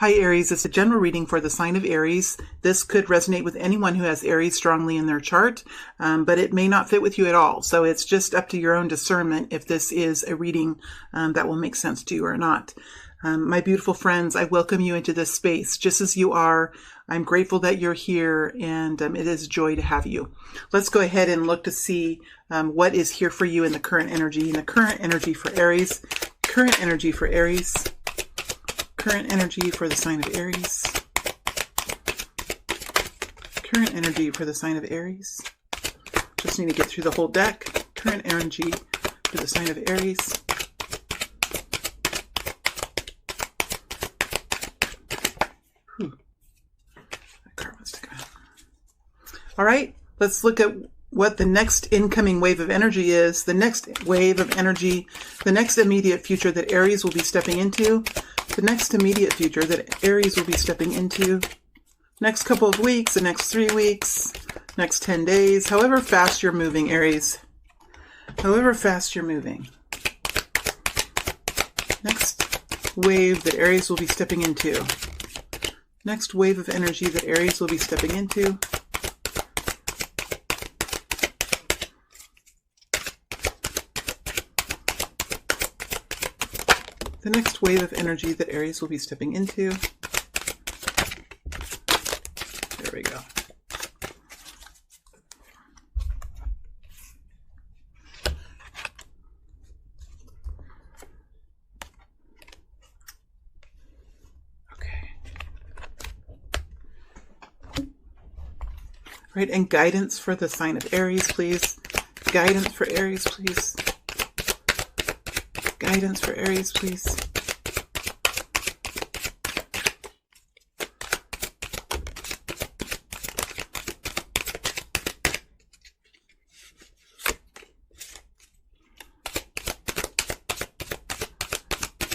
Hi Aries, it's a general reading for the sign of Aries. This could resonate with anyone who has Aries strongly in their chart, but it may not fit with you at all. So it's just up to your own discernment if this is a reading that will make sense to you or not. My beautiful friends, I welcome you into this space just as you are. I'm grateful that you're here, and it is a joy to have you. Let's go ahead and look to see what is here for you in the current energy. In the current energy for Aries, current energy for Aries, current energy for the sign of Aries, current energy for the sign of Aries. Just need to get through the whole deck. Current energy for the sign of Aries. All right, let's look at what the next incoming wave of energy is. The next wave of energy, the next immediate future that Aries will be stepping into. The next immediate future that Aries will be stepping into. Next couple of weeks, the next 3 weeks, next 10 days, however fast you're moving, Aries. However fast you're moving. Next wave that Aries will be stepping into. Next wave of energy that Aries will be stepping into. The next wave of energy that Aries will be stepping into. There we go. Okay. Right, and guidance for the sign of Aries, please. Guidance for Aries, please. Guidance for Aries, please.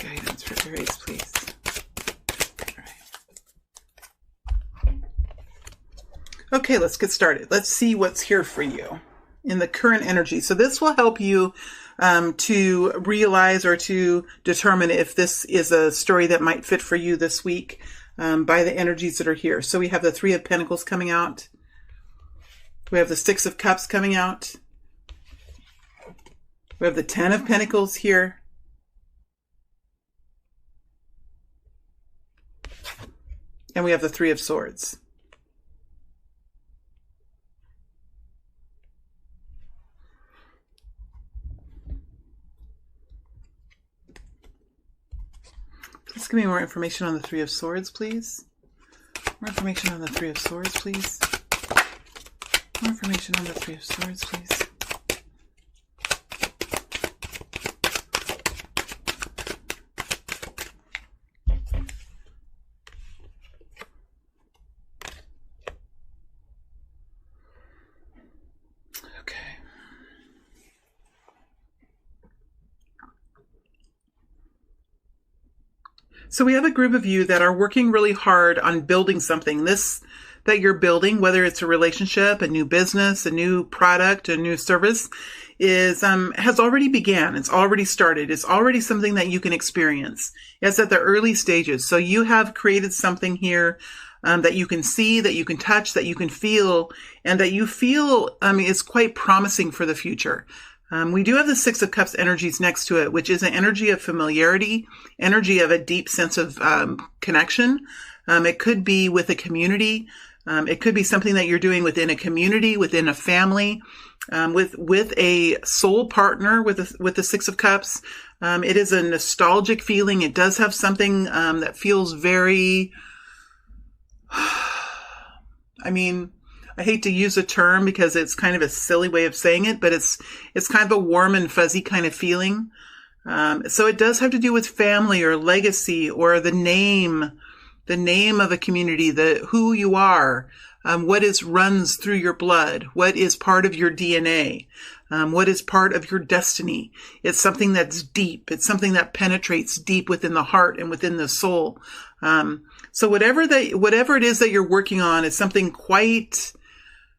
Guidance for Aries, please. All right. Okay, let's get started. Let's see what's here for you in the current energy. So this will help you to realize or to determine if this is a story that might fit for you this week by the energies that are here. So we have the Three of Pentacles coming out. We have the Six of Cups coming out. We have the Ten of Pentacles here. And we have the Three of Swords. Please give me more information on the Three of Swords, please. More information on the Three of Swords, please. More information on the Three of Swords, please. So we have a group of you that are working really hard on building something. This that you're building, whether it's a relationship, a new business, a new product, a new service, is has already began. It's already started. It's already something that you can experience. It's at the early stages. So you have created something here that you can see, that you can touch, that you can feel, and that you feel is quite promising for the future. We do have the Six of Cups energies next to it, which is an energy of familiarity, energy of a deep sense of connection. It could be with a community. It could be something that you're doing within a community, within a family, with a soul partner with the Six of Cups. It is a nostalgic feeling. It does have something that feels very, I hate to use a term because it's kind of a silly way of saying it, but it's kind of a warm and fuzzy kind of feeling. So it does have to do with family or legacy or the name of a community, who you are, what runs through your blood, what is part of your DNA, what is part of your destiny. It's something that's deep. It's something that penetrates deep within the heart and within the soul. So whatever it is that you're working on is something quite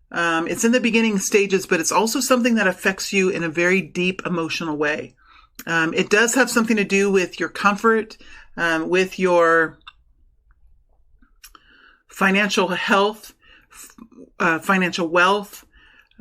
It's in the beginning stages, but it's also something that affects you in a very deep emotional way. It does have something to do with your comfort, with your financial health, financial wealth.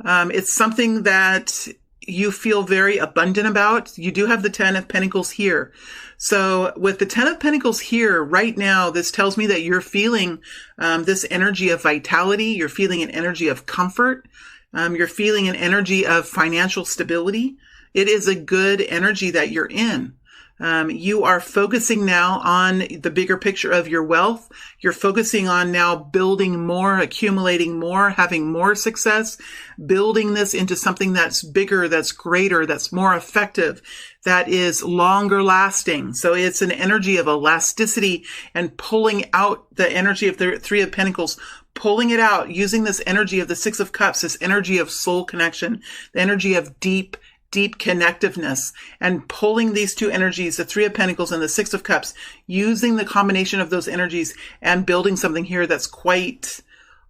It's something that you feel very abundant about. You do have the 10 of Pentacles here. So with the 10 of Pentacles here right now, this tells me that you're feeling this energy of vitality. You're feeling an energy of comfort. You're feeling an energy of financial stability. It is a good energy that you're in. You are focusing now on the bigger picture of your wealth. You're focusing on now building more, accumulating more, having more success, building this into something that's bigger, that's greater, that's more effective, that is longer lasting. So it's an energy of elasticity and pulling out the energy of the Three of Pentacles, pulling it out, using this energy of the Six of Cups, this energy of soul connection, the energy of deep connectiveness, and pulling these two energies, the Three of Pentacles and the Six of Cups, using the combination of those energies and building something here that's quite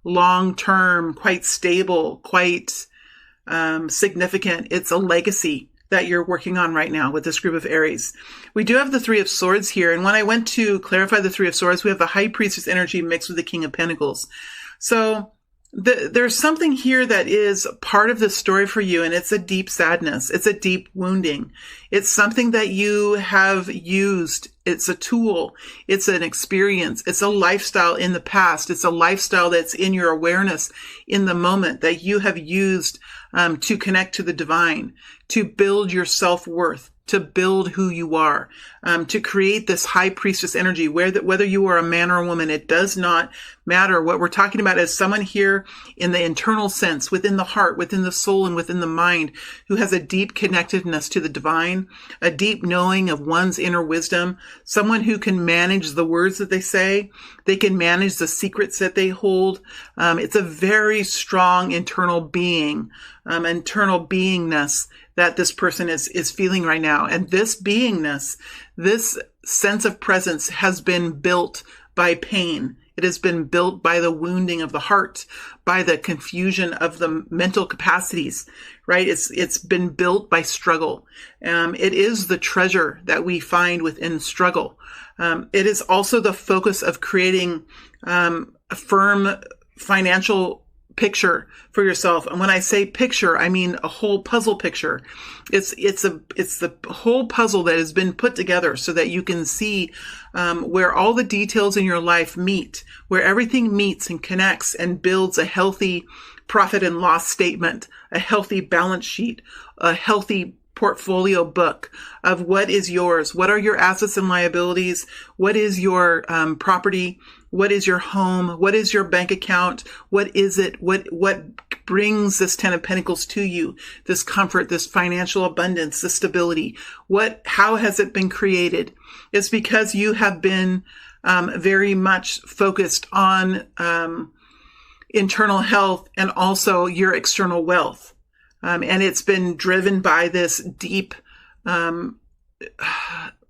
long-term, quite stable, quite significant. It's a legacy that you're working on right now with this group of Aries. We do have the Three of Swords here. And when I went to clarify the Three of Swords, we have the High Priestess energy mixed with the King of Pentacles. So there's something here that is part of the story for you, and it's a deep sadness. It's a deep wounding. It's something that you have used. It's a tool. It's an experience. It's a lifestyle in the past. It's a lifestyle that's in your awareness in the moment that you have used to connect to the divine, to build your self-worth, to build who you are, to create this high priestess energy, whether you are a man or a woman, it does not matter. What we're talking about is someone here in the internal sense, within the heart, within the soul, and within the mind, who has a deep connectedness to the divine, a deep knowing of one's inner wisdom, someone who can manage the words that they say, they can manage the secrets that they hold. It's a very strong internal being, internal beingness that this person is feeling right now. And this beingness, this sense of presence has been built by pain. It has been built by the wounding of the heart, by the confusion of the mental capacities, right? It's been built by struggle. It is the treasure that we find within struggle. It is also the focus of creating a firm financial picture for yourself. And when I say picture, I mean a whole puzzle picture. It's the whole puzzle that has been put together so that you can see where all the details in your life meet, where everything meets and connects and builds a healthy profit and loss statement, a healthy balance sheet, a healthy portfolio book of what is yours, what are your assets and liabilities, what is your property, what is your home, what is your bank account, what is it, what brings this Ten of Pentacles to you, this comfort, this financial abundance, this stability, how has it been created? It's because you have been very much focused on internal health and also your external wealth. And it's been driven by this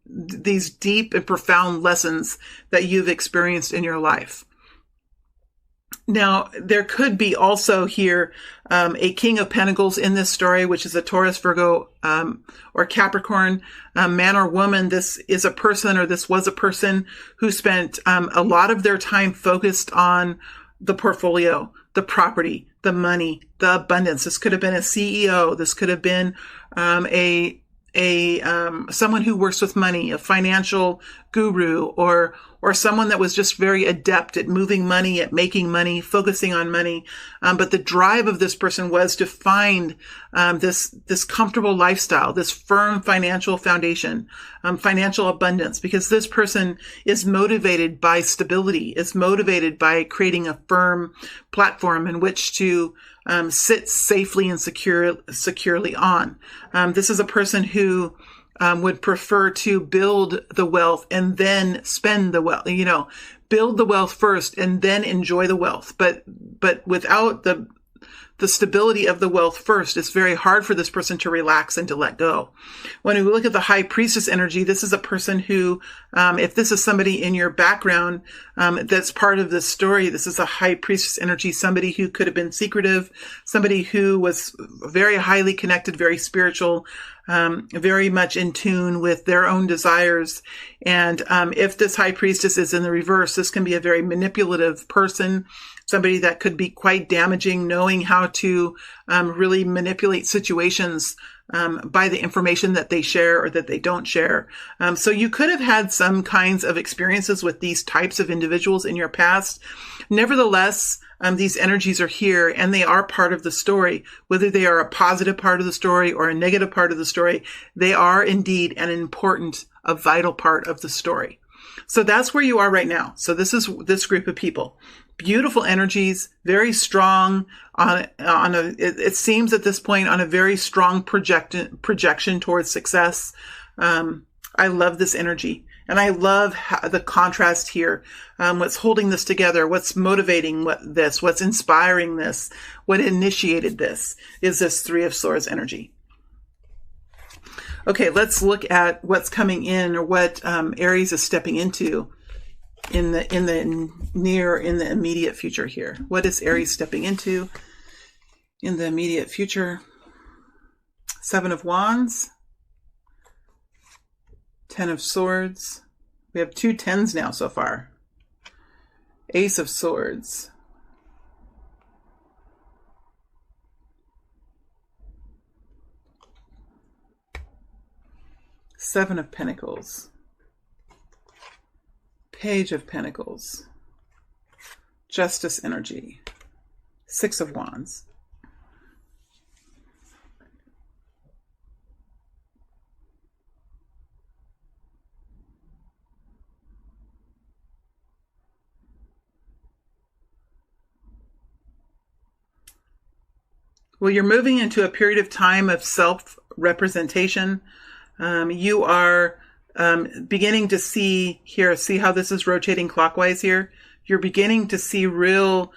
these deep and profound lessons that you've experienced in your life. Now, there could be also here a King of Pentacles in this story, which is a Taurus, Virgo, or Capricorn, man or woman. This is a person, or this was a person who spent a lot of their time focused on the portfolio, the property, the money, the abundance. This could have been a CEO. This could have been someone who works with money, a financial guru, or someone that was just very adept at moving money, at making money, focusing on money. But the drive of this person was to find this comfortable lifestyle, this firm financial foundation, financial abundance, because this person is motivated by stability, is motivated by creating a firm platform in which to sit safely and securely on. This is a person who would prefer to build the wealth and then spend the wealth, build the wealth first and then enjoy the wealth. But without the stability of the wealth first, it's very hard for this person to relax and to let go. When we look at the High Priestess energy, this is a person who, if this is somebody in your background that's part of this story, this is a High Priestess energy, somebody who could have been secretive, somebody who was very highly connected, very spiritual, very much in tune with their own desires. And if this high priestess is in the reverse, this can be a very manipulative person, somebody that could be quite damaging, knowing how to really manipulate situations by the information that they share or that they don't share. So you could have had some kinds of experiences with these types of individuals in your past. Nevertheless, these energies are here and they are part of the story. Whether they are a positive part of the story or a negative part of the story, they are indeed an important, a vital part of the story. So that's where you are right now. So this is this group of people. Beautiful energies, very strong it seems at this point on a very strong projection towards success. I love this energy. And I love the contrast here. What's holding this together, what's motivating what's inspiring this, what initiated this is this Three of Swords energy. Okay, let's look at what's coming in or what Aries is stepping into in the immediate future here. What is Aries stepping into in the immediate future? Seven of Wands. 10 of Swords. We have 2 10s now so far. Ace of Swords. Seven of Pentacles. Page of Pentacles. Justice energy. 6 of Wands. Well, you're moving into a period of time of self-representation. You are beginning to see here, see how this is rotating clockwise here? You're beginning to see real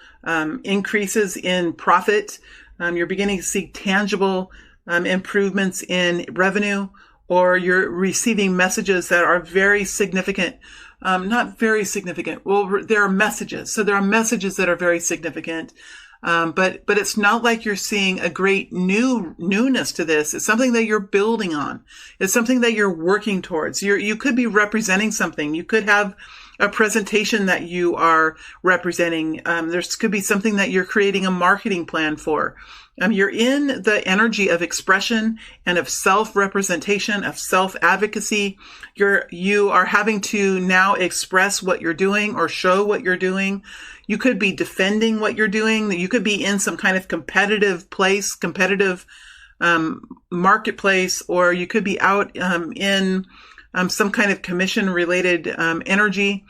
increases in profit. You're beginning to see tangible improvements in revenue, or you're receiving messages that are very significant. Not very significant. Well, there are messages. So there are messages that are very significant. But it's not like you're seeing a great newness to this. It's something that you're building on. It's something that you're working towards. You could be representing something. You could have a presentation that you are representing. There could be something that you're creating a marketing plan for. You're in the energy of expression and of self-representation, of self-advocacy. You are having to now express what you're doing or show what you're doing. You could be defending what you're doing. You could be in some kind of competitive place, competitive marketplace, or you could be out in some kind of commission-related energy.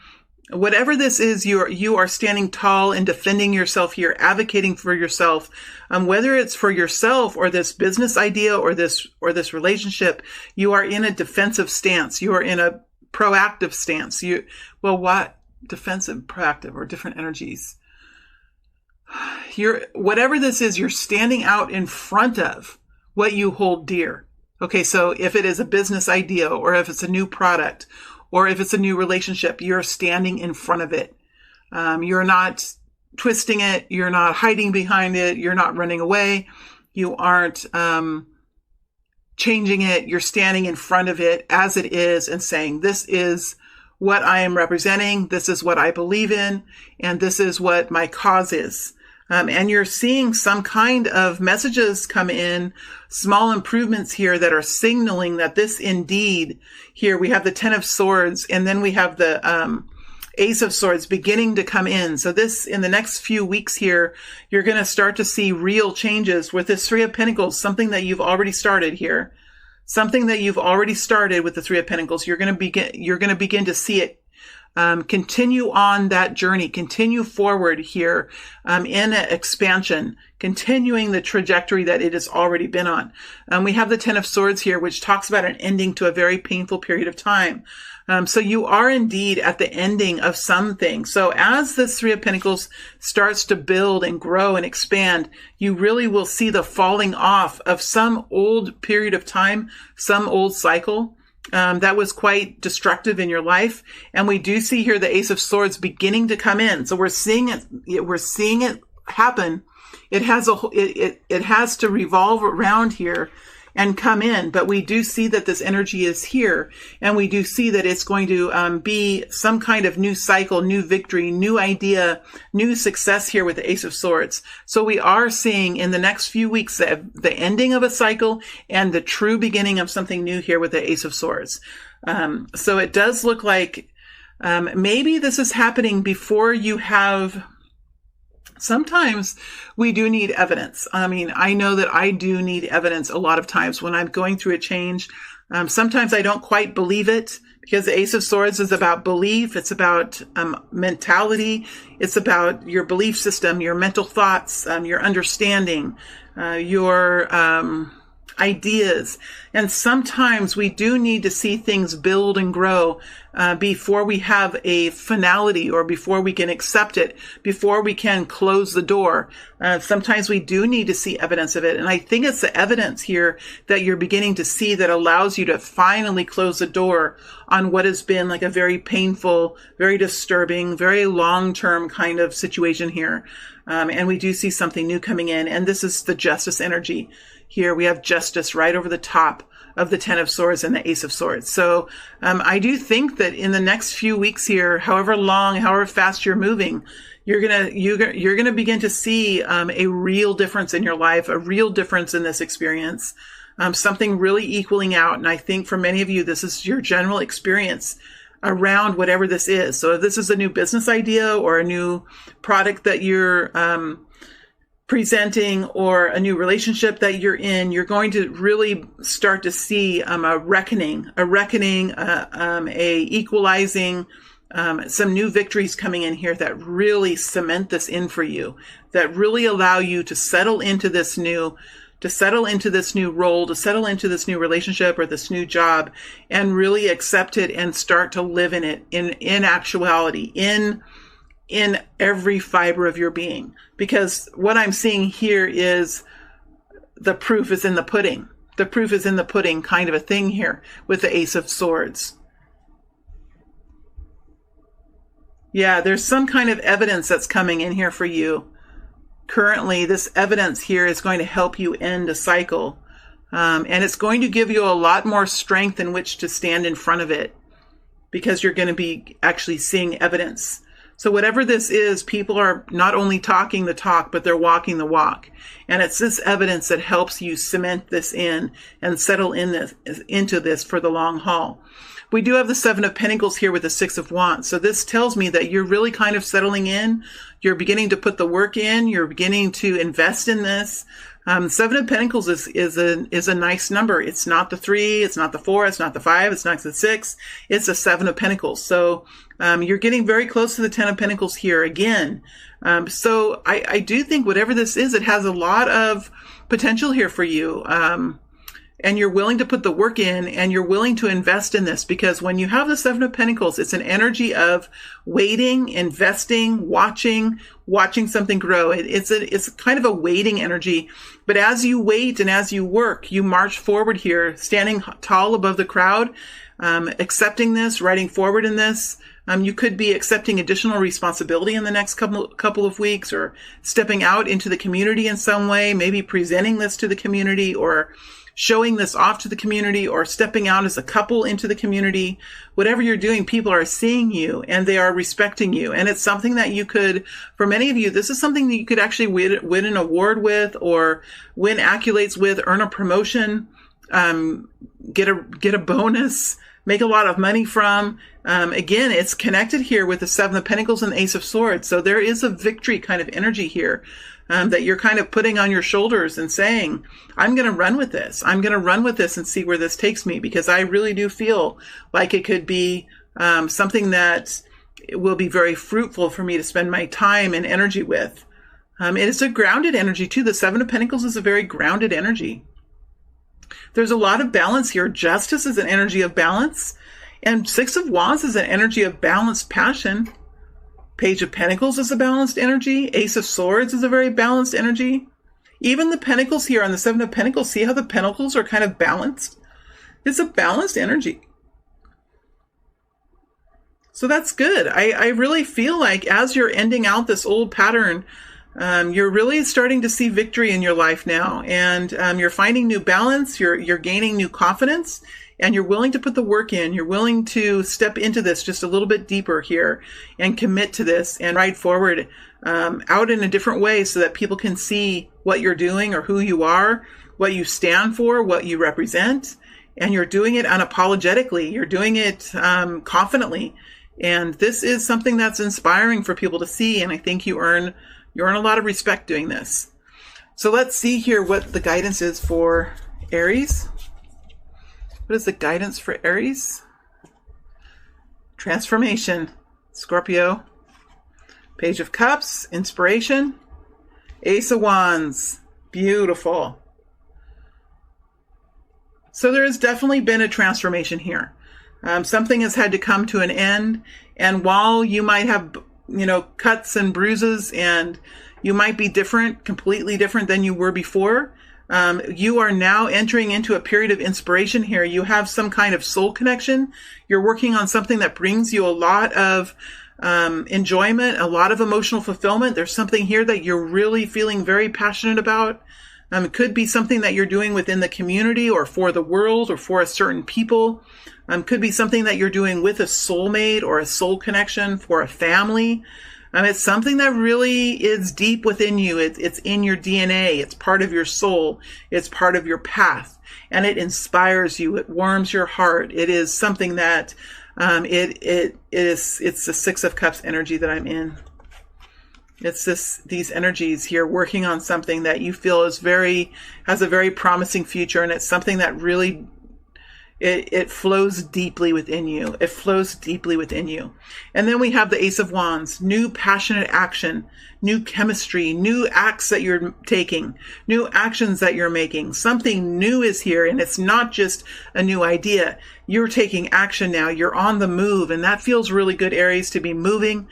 Whatever this is, you are standing tall and defending yourself here, advocating for yourself, whether it's for yourself or this business idea or this relationship. You are in a defensive stance. You are in a proactive stance. What defensive, proactive, or different energies? Whatever this is, you're standing out in front of what you hold dear. Okay, so if it is a business idea, or if it's a new product, or if it's a new relationship, you're standing in front of it. You're not twisting it. You're not hiding behind it. You're not running away. You aren't changing it. You're standing in front of it as it is and saying, this is what I am representing. This is what I believe in. And this is what my cause is. And you're seeing some kind of messages come in, small improvements here that are signaling that this indeed, here we have the 10 of Swords, and then we have the Ace of Swords beginning to come in. So this, in the next few weeks here, you're going to start to see real changes with this Three of Pentacles, something that you've already started here. Something that you've already started with the Three of Pentacles. You're going to begin to see it. Continue on that journey, continue forward here, in expansion, continuing the trajectory that it has already been on. We have the 10 of Swords here, which talks about an ending to a very painful period of time. So you are indeed at the ending of something. So as this Three of Pentacles starts to build and grow and expand, you really will see the falling off of some old period of time, some old cycle. That was quite destructive in your life. And we do see here the Ace of Swords beginning to come in. So we're seeing it happen. It has to revolve around here and come in. But we do see that this energy is here, and we do see that it's going to be some kind of new cycle, new victory, new idea, new success here with the Ace of Swords. So we are seeing in the next few weeks the ending of a cycle and the true beginning of something new here with the Ace of Swords. So it does look like maybe this is happening before you have. Sometimes we do need evidence. I mean, I know that I do need evidence a lot of times when I'm going through a change. Sometimes I don't quite believe it, because the Ace of Swords is about belief. It's about mentality. It's about your belief system, your mental thoughts, your understanding, your ideas. And sometimes we do need to see things build and grow before we have a finality, or before we can accept it, before we can close the door. Sometimes we do need to see evidence of it. And I think it's the evidence here that you're beginning to see that allows you to finally close the door on what has been like a very painful, very disturbing, very long-term kind of situation here. And we do see something new coming in. And this is the Justice energy. Here we have justice right over the top of the Ten of Swords and the Ace of Swords. So I do think that in the next few weeks here, however long, however fast you're moving, you're gonna begin to see a real difference in your life, a real difference in this experience, something really equaling out. And I think for many of you, this is your general experience around whatever this is. So if this is a new business idea or a new product that you're presenting, or a new relationship that you're in, you're going to really start to see a reckoning, a equalizing, some new victories coming in here that really cement this in for you, that really allow you to settle into this new role, to settle into this new relationship or this new job, and really accept it and start to live in it in actuality, in every fiber of your being. Because what I'm seeing here is the proof is in the pudding. The proof is in the pudding kind of a thing here with the Ace of Swords. Yeah, there's some kind of evidence that's coming in here for you. Currently, this evidence here is going to help you end a cycle. And it's going to give you a lot more strength in which to stand in front of it, because you're going to be actually seeing evidence. So whatever this is, people are not only talking the talk, but they're walking the walk. And it's this evidence that helps you cement this in and settle into this for the long haul. We do have the Seven of Pentacles here with the Six of Wands. So this tells me that you're really kind of settling in. You're beginning to put the work in. You're beginning to invest in this. Seven of Pentacles is a nice number. It's not the 3, it's not the 4, it's not the 5, it's not the 6. It's a 7 of Pentacles. So you're getting very close to the 10 of Pentacles here again. So I do think whatever this is, it has a lot of potential here for you. And you're willing to put the work in, and you're willing to invest in this, because when you have the Seven of Pentacles, it's an energy of waiting, investing, watching something grow. It's kind of a waiting energy. But as you wait and as you work, you march forward here, standing tall above the crowd, accepting this, riding forward in this. You could be accepting additional responsibility in the next couple of weeks, or stepping out into the community in some way, maybe presenting this to the community, or showing this off to the community, or stepping out as a couple into the community. Whatever you're doing, people are seeing you and they are respecting you. And it's something that you could, for many of you, this is something that you could actually win an award with, or win accolades with, earn a promotion, get a bonus, make a lot of money from. Again, it's connected here with the Seven of Pentacles and the Ace of Swords. So there is a victory kind of energy here. That you're kind of putting on your shoulders and saying, I'm going to run with this. I'm going to run with this and see where this takes me, because I really do feel like it could be something that will be very fruitful for me to spend my time and energy with. And it's a grounded energy too. The Seven of Pentacles is a very grounded energy. There's a lot of balance here. Justice is an energy of balance, and Six of Wands is an energy of balanced passion. Page of Pentacles is a balanced energy. Ace of Swords is a very balanced energy. Even the Pentacles here on the Seven of Pentacles, see how the Pentacles are kind of balanced? It's a balanced energy. So that's good. I really feel like as you're ending out this old pattern, You're really starting to see victory in your life now, and you're finding new balance. You're gaining new confidence, and you're willing to put the work in. You're willing to step into this just a little bit deeper here and commit to this and ride forward out in a different way so that people can see what you're doing or who you are, what you stand for, what you represent. And you're doing it unapologetically. You're doing it confidently. And this is something that's inspiring for people to see. And I think you earn a lot of respect doing this. So let's see here what the guidance is for Aries. What is the guidance for Aries? Transformation. Scorpio. Page of Cups. Inspiration. Ace of Wands. Beautiful. So there has definitely been a transformation here. Something has had to come to an end. And while you might have, cuts and bruises and you might be different, completely different than you were before, you are now entering into a period of inspiration here. You have some kind of soul connection. You're working on something that brings you a lot of enjoyment, a lot of emotional fulfillment. There's something here that you're really feeling very passionate about. It could be something that you're doing within the community or for the world or for a certain people. Could be something that you're doing with a soulmate or a soul connection for a family. It's something that really is deep within you. It's in your DNA. It's part of your soul. It's part of your path. And it inspires you. It warms your heart. It is something that it's the Six of Cups energy that I'm in. It's these energies here working on something that you feel has a very promising future, and it's something that really it flows deeply within you. It flows deeply within you. And then we have the Ace of Wands, new passionate action, new chemistry, new acts that you're taking, new actions that you're making. Something new is here, and it's not just a new idea. You're taking action now. You're on the move, and that feels really good, Aries, to be moving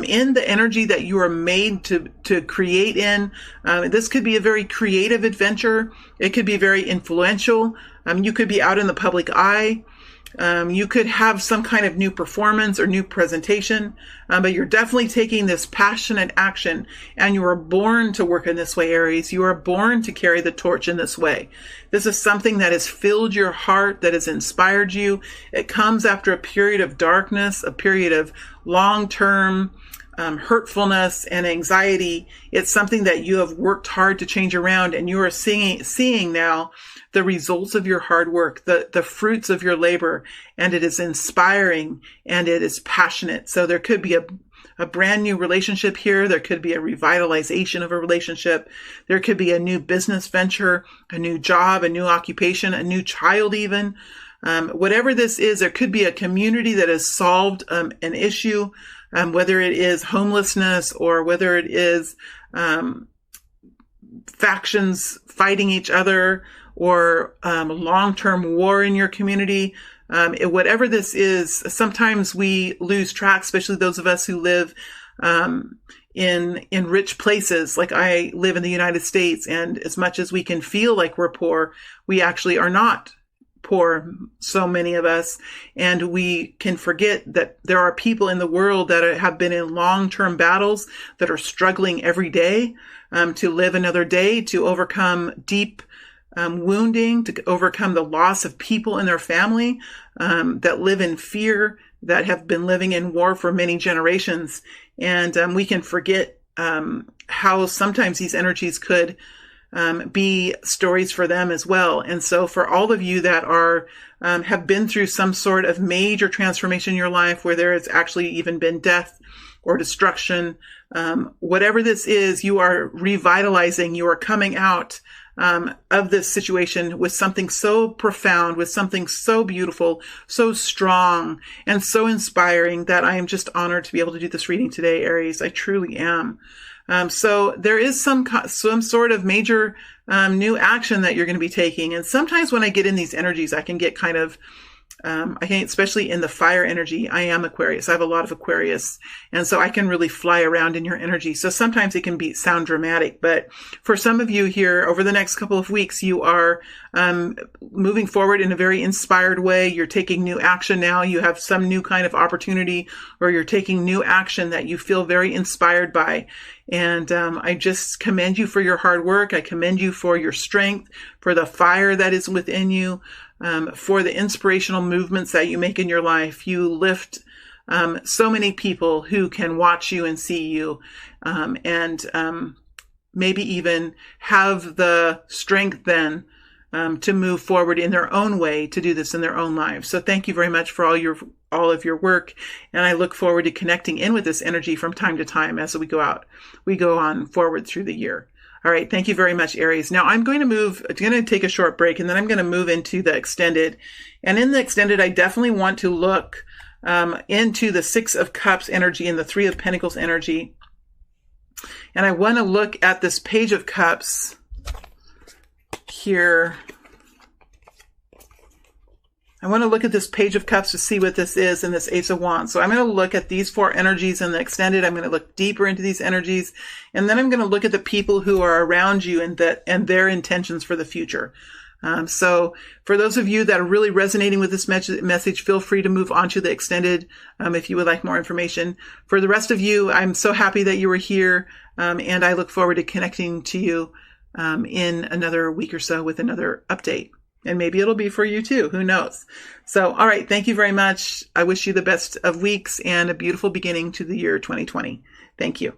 in the energy that you are made to create in. This could be a very creative adventure. It could be very influential. You could be out in the public eye. You could have some kind of new performance or new presentation, but you're definitely taking this passionate action, and you were born to work in this way, Aries. You are born to carry the torch in this way. This is something that has filled your heart, that has inspired you. It comes after a period of darkness, a period of long-term hurtfulness and anxiety. It's something that you have worked hard to change around, and you are seeing now the results of your hard work, the fruits of your labor, and it is inspiring and it is passionate. So there could be a brand new relationship here. There could be a revitalization of a relationship. There could be a new business venture, a new job, a new occupation, a new child even. Whatever this is, there could be a community that has solved an issue, whether it is homelessness or whether it is factions fighting each other, or long-term war in your community. Whatever this is, sometimes we lose track, especially those of us who live in rich places. Like I live in the United States, and as much as we can feel like we're poor, we actually are not poor, so many of us, and we can forget that there are people in the world that have been in long-term battles, that are struggling every day to live another day, to overcome deep wounding, to overcome the loss of people in their family, that live in fear, that have been living in war for many generations. And we can forget how sometimes these energies could be stories for them as well. And so for all of you that are have been through some sort of major transformation in your life, where there has actually even been death or destruction, whatever this is, you are revitalizing, you are coming out of this situation with something so profound, with something so beautiful, so strong, and so inspiring, that I am just honored to be able to do this reading today, Aries. I truly am. So there is some sort of major new action that you're going to be taking. And sometimes when I get in these energies, I can get kind of I think especially in the fire energy, I am Aquarius. I have a lot of Aquarius. And so I can really fly around in your energy. So sometimes it can sound dramatic, but for some of you here over the next couple of weeks, you are moving forward in a very inspired way. You're taking new action now. You have some new kind of opportunity, or you're taking new action that you feel very inspired by. And I just commend you for your hard work. I commend you for your strength, for the fire that is within you, for the inspirational movements that you make in your life. You lift so many people who can watch you and see you, and maybe even have the strength then to move forward in their own way, to do this in their own lives. So thank you very much for all of your work. And I look forward to connecting in with this energy from time to time as we go on forward through the year. All right. Thank you very much, Aries. Now I'm going to take a short break, and then I'm going to move into the extended. And in the extended, I definitely want to look into the Six of Cups energy and the Three of Pentacles energy. And I want to look at this Page of Cups here. I want to look at this Page of Cups to see what this is, and this Ace of Wands. So I'm going to look at these four energies in the extended. I'm going to look deeper into these energies, and then I'm going to look at the people who are around you and their intentions for the future. So for those of you that are really resonating with this message, feel free to move on to the extended if you would like more information. For the rest of you, I'm so happy that you were here, and I look forward to connecting to you in another week or so with another update. And maybe it'll be for you too. Who knows? So, all right. Thank you very much. I wish you the best of weeks and a beautiful beginning to the year 2020. Thank you.